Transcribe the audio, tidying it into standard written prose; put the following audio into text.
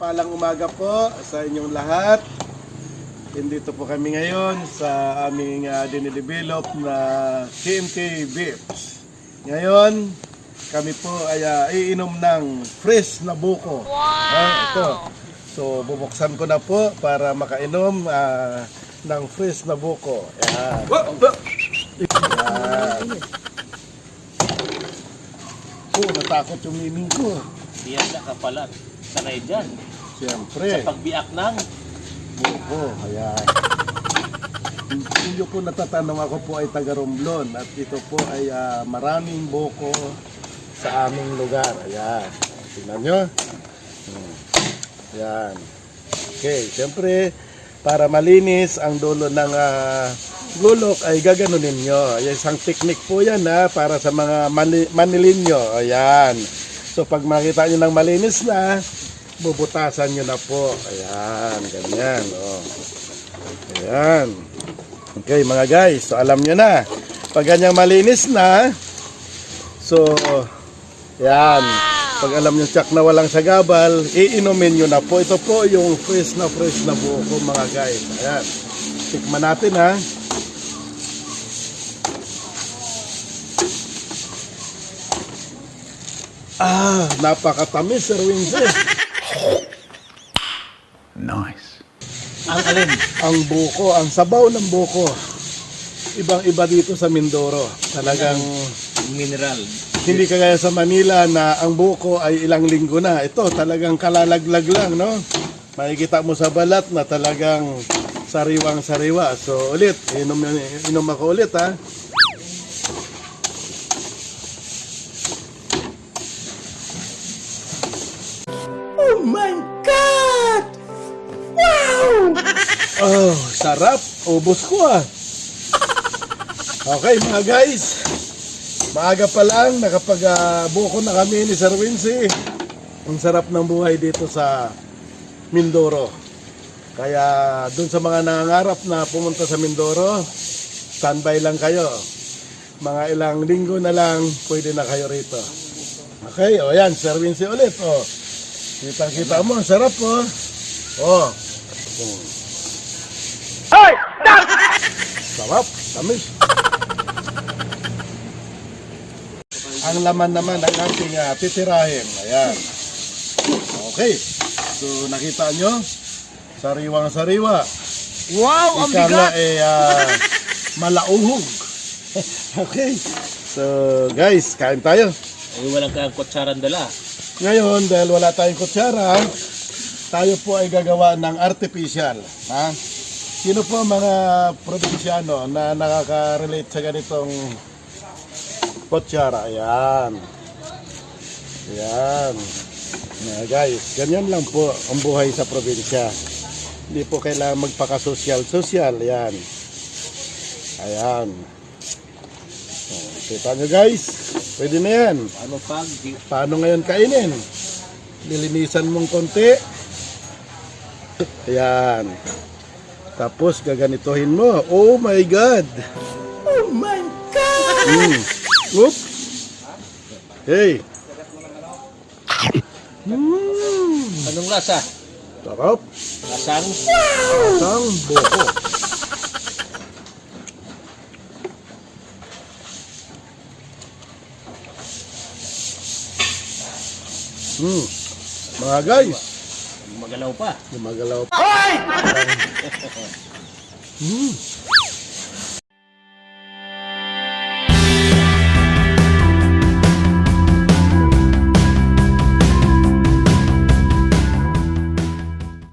Mapagpalang umaga po sa inyong lahat. Dito po kami ngayon sa aming dinidevelop na KMK Beefs. Ngayon, kami po ay iinom ng fresh na buko. Ito. So, bubuksan ko na po para makainom ng fresh na buko. Ayan. Ayan. Natakot yung miming ko. Diyan ka pala. Sanay dyan. Siyempre. Sa pagbiak ng buko. Ayan. Hindi po natatanong, ako po ay taga Romblon at ito po ay maraming buko sa aming lugar. Ayan. Tingnan nyo. Ayan. Okay. Siyempre, para malinis ang dulo ng gulok ay gaganunin nyo. Isang technique po yan para sa mga manilinyo. Ayan. So pag makita nyo ng malinis na, bubutasan nyo na po. Ayan. Ganyan. Oh. Ayan. Okay mga guys. So alam nyo na. Pag ganyang malinis na, so ayan. Pag alam nyo tsak na walang sagabal, iinumin nyo na po. Ito po yung fresh na buko mga guys. Ayan. Tikman natin ha. Napakatamis, Sir Windsor. Nice. ang alin. Ang buko, ang sabaw ng buko. Ibang-iba dito sa Mindoro. Talagang Mineral. hindi kagaya sa Manila na ang buko ay ilang linggo na. Ito talagang kalalaglag lang, no? Makikita mo sa balat na talagang sariwang-sariwa. So ulit, inom ako ulit ha. Oh my God! Wow! Oh, sarap. Ubos ko Okay mga guys. Maaga pa lang, nakapag-buko na kami ni Sir Wincy. Ang sarap ng buhay dito sa Mindoro. Kaya dun sa mga nangangarap na pumunta sa Mindoro, standby lang kayo. Mga ilang linggo na lang, pwede na kayo rito. Okay, o yan, Sir Wincy ulit. O, kita mo, ang sarap po. O. Hoy! Sarap, tamis. Ang laman naman ang ating titirahin. Ayan. Okay. So, nakita nyo? Sariwang-sariwa. Wow! Ang Ika nga bigat! malauhog. Okay. So, guys, kain tayo. Ay, walang kang kutsaran dala. Ngayon, dahil wala tayong kutsara, tayo po ay gagawa ng artificial. Ha? Sino po ang mga probinsyano na nakaka-relate sa ganitong kutsara? Ayan. Ayan. Guys, ganyan lang po ang buhay sa probinsya. Hindi po kailangan magpaka-social-social. Ayan. Ayan. Kita nyo guys, pwede na yan. Ano pag? Paano ngayon kainin? Lilinisan mong konti. Ayan. Tapos gaganituhin mo. Oh my God! Oh my God! Oop! Hey! Anong lasa? Sarap! Lasang? Lasang buko. Mga guys, Magalaw pa. gumagalaw pa.